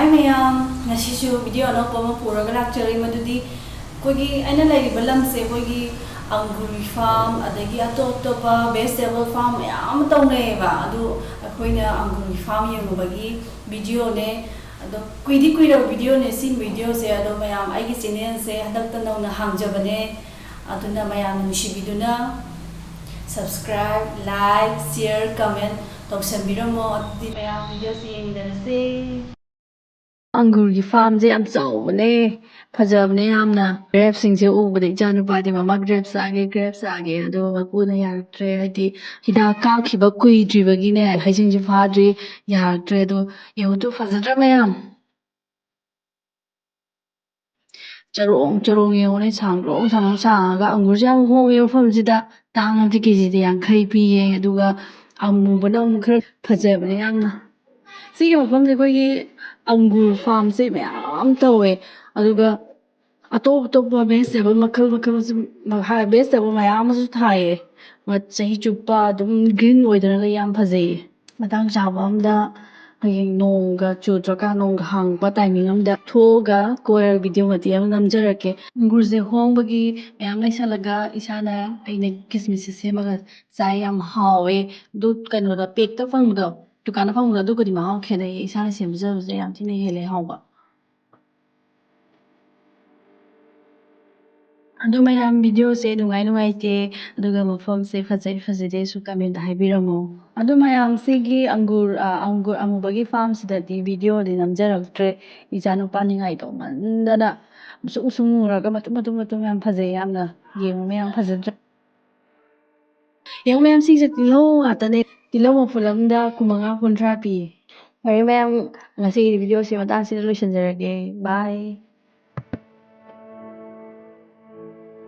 Hi mayam, ngasisu video anokpa ama puraga lakchari madudi koigi aina laiba lamse koigi anguri farm adagi atop-topa vegetable farm mayam taunayeba adu akoina anguri farm yengubagi video ne ado kuidi video ne sin video se ado mayam aigi channel se hadakta nauna hangjabane aduna mayam nushibiduna subscribe, like, share, comment tawsanbiramo adi mayam video se yengdanase अंगूर की farm से हम चावने फजबने हमना grapes सिंचे उबदे इचानु पादे mama grapes आगे अदो मपुना यारक्ट्रे हाइदि हिदा काखिबा कुइद्रिबगिने हाइसिंजे फाद्रि यारक्ट्रे अदो येउतु फजद्रा मयाम चरोंग येउने सांग्रोंग सांगागा अंगूर से हम होंगे मफमसिदा तांगमति केजिदे यांखै पिये अदुगा अमुबना खर फजबने यामना सिगे मफमसे कोइगी अंगूर फार्म से मयाम तवे अदुगा अतोप अतोप vegetable vegetable मयाम सु थाये चही चुप्पा अदुम ग्रीन ओइदना याम फजै मतंग चाबा अमदा हयेंग नोंगा चुद्रका नोंगा हांगबा टाइमिंग अमदा थोगा कोयर वीडियो मति अम नमजरके अंगूर से होंबगी मयाम लैसलगा इसाना अइने किसमिस से सेमगा चाय याम हावे दु कनोदा पेकता फंगदो दुकान फंगदो दुगदि महाव खेने इसाना सेमजबजे याम थिने हेले हावबा अदो मयाम वीडियो से नुंगाइते अदुगा मफम से फजदे सु कमेंट हाइबिरमो अदो मयाम सिगी अंगूर अमुबगी फार्म सिददि वीडियो दि नमजरक्ट्रे इजानु पानिंगाइ तो मंदना सुमुरागा मतुम याम फजै यामना येंगो मयाम फजद्रा येंगो मयाम सिगसे तिलो आतने तिलो मफुलमदा कुमंगा कुंथ्रा पि फरे मयाम ngasi वीडियो से मतांग से लोइसनजरगे बाय